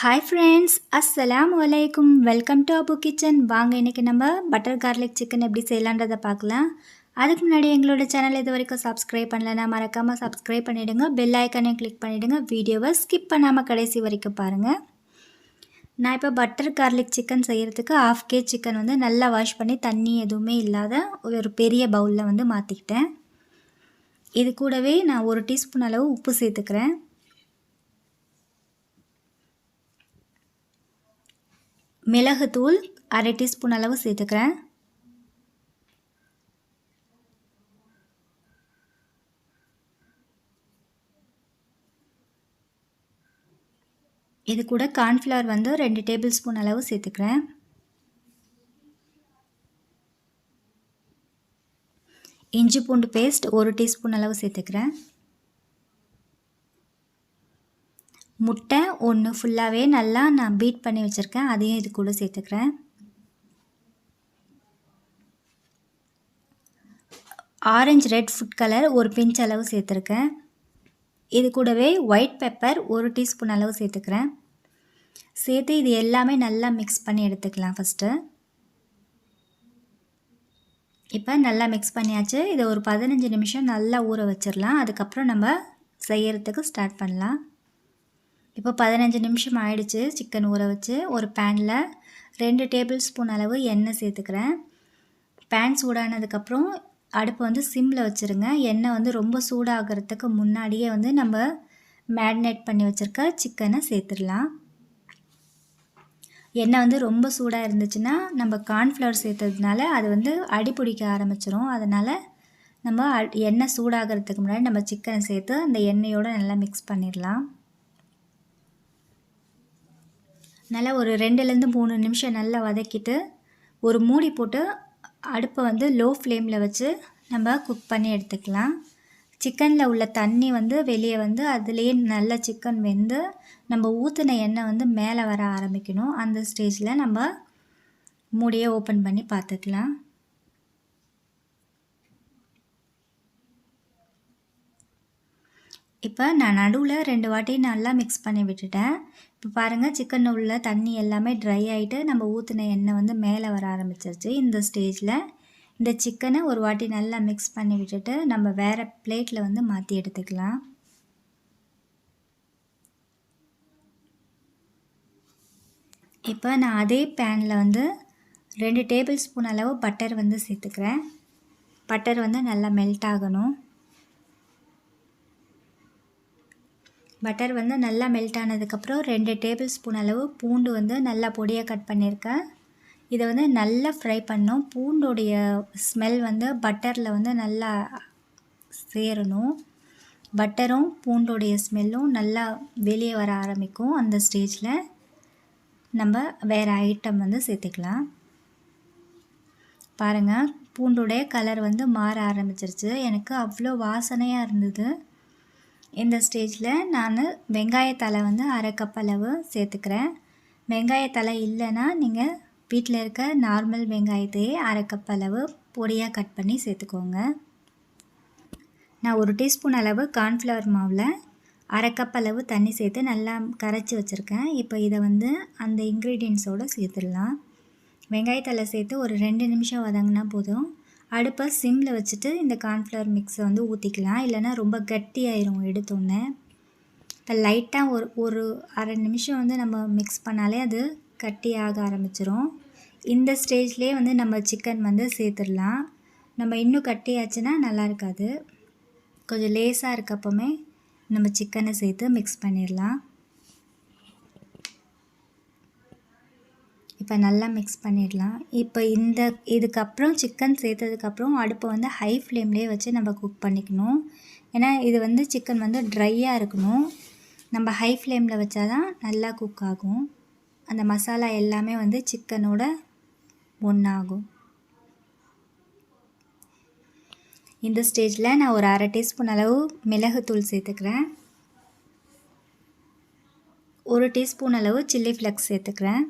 Hi friends, அஸ்ஸலாமு அலைக்கும். Welcome to Abu kitchen. வாங்க இன்றைக்கி நம்ம பட்டர் கார்லிக் சிக்கன் எப்படி செய்யலான்றதை பார்க்கலாம். அதுக்கு முன்னாடி எங்களோட சேனல் இது வரைக்கும் சப்ஸ்கிரைப் பண்ணலைன்னா மறக்காமல் சப்ஸ்கிரைப் பண்ணிவிடுங்க. பெல் ஐக்கானையும் கிளிக் பண்ணிவிடுங்க. வீடியோவை ஸ்கிப் பண்ணாமல் கடைசி வரைக்கும் பாருங்கள். நான் இப்போ பட்டர் கார்லிக் சிக்கன் செய்கிறதுக்கு 1/2 kg சிக்கன் வந்து நல்லா வாஷ் பண்ணி தண்ணி எதுவுமே இல்லாத ஒரு பெரிய பவுலில் வந்து மாற்றிக்கிட்டேன். இது கூடவே நான் 1 டீஸ்பூன் அளவு உப்பு சேர்த்துக்கிறேன். மிளகுத்தூள் 1/2 டீஸ்பூன் அளவு சேர்த்துக்கிறேன். இது கூட கார்ன்ஃப்ளவர் வந்து 2 டேபிள் ஸ்பூன் அளவு சேர்த்துக்கிறேன். இஞ்சி பூண்டு பேஸ்ட் 1 டீஸ்பூன் அளவு சேர்த்துக்கிறேன். முட்டை 1 ஃபுல்லாகவே நல்லா நான் பீட் பண்ணி வச்சுருக்கேன், அதையும் இது கூட சேர்த்துக்கிறேன். Orange red food colour 1 pinch அளவு சேர்த்துருக்கேன். இது கூடவே ஒயிட் பெப்பர் 1 டீஸ்பூன் அளவு சேர்த்துக்கிறேன். சேர்த்து இது எல்லாமே நல்லா மிக்ஸ் பண்ணி எடுத்துக்கலாம். ஃபஸ்ட்டு இப்போ நல்லா மிக்ஸ் பண்ணியாச்சு. இதை ஒரு 15 நிமிஷம் நல்லா ஊற வச்சிடலாம். அதுக்கப்புறம் நம்ம செய்யறதுக்கு ஸ்டார்ட் பண்ணலாம். இப்போ 15 நிமிஷம் ஆயிடுச்சு. சிக்கன் ஊற வச்சு ஒரு பேனில் 2 டேபிள் ஸ்பூன் அளவு எண்ணெய் சேர்த்துக்கிறேன். பேன் சூடானதுக்கப்புறம் அடுப்பு வந்து சிம்மில் வச்சுருங்க. எண்ணெய் வந்து ரொம்ப சூடாகிறதுக்கு முன்னாடியே வந்து நம்ம மேரினேட் பண்ணி வச்சுருக்க சிக்கனை சேர்த்துடலாம். எண்ணெய் வந்து ரொம்ப சூடாக இருந்துச்சுன்னா நம்ம கார்ன்ஃப்ளவர் சேர்த்ததுனால அது வந்து அடி பிடிக்க ஆரம்பிச்சிடும். அதனால் நம்ம எண்ணெய் சூடாகிறதுக்கு முன்னாடி நம்ம சிக்கனை சேர்த்து அந்த எண்ணெயோடு நல்லா மிக்ஸ் பண்ணிடலாம். நல்லா ஒரு 2லேருந்து 3 நிமிஷம் நல்லா வதக்கிட்டு ஒரு மூடி போட்டு அடுப்பை வந்து லோ ஃப்ளேமில் வச்சு நம்ம குக் பண்ணி எடுத்துக்கலாம். சிக்கனில் உள்ள தண்ணி வந்து வெளியே வந்து அதுலேயே நல்லா சிக்கன் வெந்து நம்ம ஊற்றின எண்ணெய் வந்து மேலே வர ஆரம்பிக்கணும். அந்த ஸ்டேஜில் நம்ம மூடியை ஓப்பன் பண்ணி பார்த்துக்கலாம். இப்போ நான் நடுவில் 2 வாட்டி நல்லா மிக்ஸ் பண்ணி விட்டுட்டேன். இப்போ பாருங்கள், சிக்கன் உள்ள தண்ணி எல்லாமே ட்ரை ஆகிட்டு நம்ம ஊற்றின எண்ணெய் வந்து மேலே வர ஆரம்பிச்சிருச்சு. இந்த ஸ்டேஜில் இந்த சிக்கனை ஒரு வாட்டி நல்லா மிக்ஸ் பண்ணி விட்டுட்டு நம்ம வேறு பிளேட்டில் வந்து மாற்றி எடுத்துக்கலாம். இப்போ நான் அதே பேனில் வந்து 2 டேபிள் ஸ்பூன் அளவு பட்டர் வந்து சேர்த்துக்கிறேன். பட்டர் வந்து நல்லா மெல்ட் ஆகணும். பட்டர் வந்து நல்லா மெல்ட் ஆனதுக்கப்புறம் 2 டேபிள் ஸ்பூன் அளவு பூண்டு வந்து நல்லா பொடியாக கட் பண்ணியிருக்கேன். இதை வந்து நல்லா ஃப்ரை பண்ணணும். பூண்டோடைய ஸ்மெல் வந்து பட்டரில் வந்து நல்லா சேரணும். பட்டரும் பூண்டோடைய ஸ்மெல்லும் நல்லா வெளியே வர ஆரம்பிக்கும். அந்த ஸ்டேஜில் நம்ம வேறு ஐட்டம் வந்து சேர்த்துக்கலாம். பாருங்கள், பூண்டோடைய கலர் வந்து மாற ஆரம்பிச்சிருச்சு. எனக்கு அவ்வளோ வாசனையாக இருந்தது. இந்த ஸ்டேஜில் நான் வெங்காயத்தலை வந்து 1/2 கப் அளவு சேர்த்துக்கிறேன். வெங்காயத்தலை இல்லைன்னா நீங்கள் வீட்டில் இருக்க நார்மல் வெங்காயத்தையே 1/2 கப் அளவு பொடியாக கட் பண்ணி சேர்த்துக்கோங்க. நான் 1 டீஸ்பூன் அளவு கார்ன்ஃப்ளவர் மாவில் 1/2 கப் அளவு தண்ணி சேர்த்து நல்லா கரைச்சி வச்சுருக்கேன். இப்போ இதை வந்து அந்த இன்க்ரீடியன்ஸோடு சேர்த்துடலாம். வெங்காயத்தலை சேர்த்து ஒரு 2 நிமிஷம் வதங்கினா போதும். அடுப்பை சிம்மில் வச்சுட்டு இந்த கார்ன்ஃப்ளவர் மிக்ஸை வந்து ஊற்றிக்கலாம். இல்லைன்னா ரொம்ப கட்டியாயிரும் எடுத்தோன்னே. இப்போ லைட்டாக ஒரு அரை நிமிஷம் வந்து நம்ம மிக்ஸ் பண்ணாலே அது கட்டியாக ஆரம்பிச்சிரும். இந்த ஸ்டேஜ்லேயே வந்து நம்ம சிக்கன் வந்து சேர்த்துடலாம். நம்ம இன்னும் கட்டியாச்சுன்னா நல்லா இருக்காது. கொஞ்சம் லேஸாக இருக்கப்போமே நம்ம சிக்கனை சேர்த்து மிக்ஸ் பண்ணிடலாம். இப்போ நல்லா மிக்ஸ் பண்ணிடலாம். இப்போ இதுக்கப்புறம் சிக்கன் சேர்த்ததுக்கப்புறம் அடுப்பை வந்து ஹை ஃப்ளேம்லேயே வச்சு நம்ம குக் பண்ணிக்கணும். ஏன்னா இது வந்து சிக்கன் வந்து ட்ரையாக இருக்கணும். நம்ம ஹை ஃப்ளேமில் வச்சா தான் நல்லா குக் ஆகும். அந்த மசாலா எல்லாமே வந்து சிக்கனோட ஒன்றாகும். இந்த ஸ்டேஜில் நான் ஒரு 1/2 டீஸ்பூன் அளவு மிளகுத்தூள் சேர்த்துக்கிறேன். 1 டீஸ்பூன் அளவு சில்லி ஃப்ளேக்ஸ் சேர்த்துக்கிறேன்.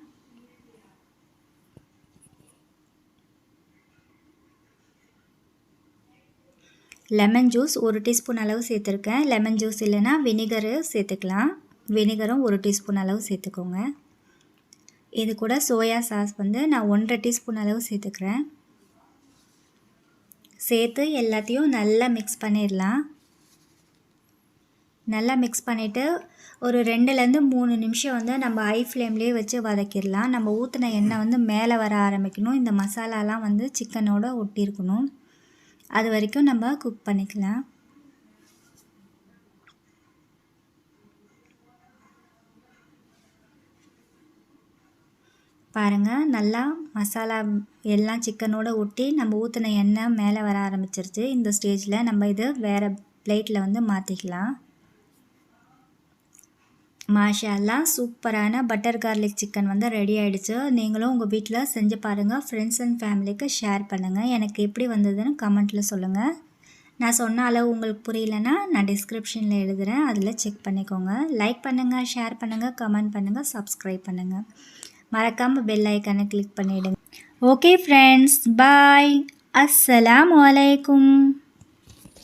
லெமன் ஜூஸ் 1 டீஸ்பூன் அளவு சேர்த்துருக்கேன். லெமன் ஜூஸ் இல்லைன்னா வினிகரு சேர்த்துக்கலாம். வினிகரும் 1 டீஸ்பூன் அளவு சேர்த்துக்கோங்க. இது கூட சோயா சாஸ் வந்து நான் 1.5 டீஸ்பூன் அளவு சேர்த்துக்கிறேன். சேர்த்து எல்லாத்தையும் நல்லா மிக்ஸ் பண்ணிடலாம். நல்லா மிக்ஸ் பண்ணிவிட்டு ஒரு 2லேருந்து 3 நிமிஷம் வந்து நம்ம ஹை ஃப்ளேம்லேயே வச்சு வதக்கிடலாம். நம்ம ஊற்றின எண்ணெய் வந்து மேலே வர ஆரம்பிக்கணும். இந்த மசாலாலாம் வந்து சிக்கனோட ஒட்டியிருக்கணும். அது வரைக்கும் நம்ம குக் பண்ணிக்கலாம். பாருங்கள், நல்லா மசாலா எல்லாம் சிக்கனோட ஒட்டி நம்ம ஊற்றின எண்ணெய் மேலே வர ஆரம்பிச்சிருச்சு. இந்த ஸ்டேஜில் நம்ம இது வேறு பிளேட்டில் வந்து மாற்றிக்கலாம். மாஷா அல்லாஹ், சூப்பரான பட்டர் கார்லிக் சிக்கன் வந்து ரெடி ஆகிடுச்சு. நீங்களும் உங்கள் வீட்டில் செஞ்சு பாருங்கள். ஃப்ரெண்ட்ஸ் அண்ட் ஃபேமிலிக்கு ஷேர் பண்ணுங்கள். எனக்கு எப்படி வந்ததுன்னு கமெண்ட்டில் சொல்லுங்கள். நான் சொன்ன அளவு உங்களுக்கு புரியலன்னா நான் டிஸ்கிரிப்ஷனில் எழுதுகிறேன், அதில் செக் பண்ணிக்கோங்க. லைக் பண்ணுங்கள், ஷேர் பண்ணுங்கள், கமெண்ட் பண்ணுங்கள், சப்ஸ்கிரைப் பண்ணுங்கள். மறக்காமல் பெல் ஐக்கானை கிளிக் பண்ணிவிடுங்க. ஓகே ஃப்ரெண்ட்ஸ், பாய். அஸ்ஸலாமு அலைக்கும்.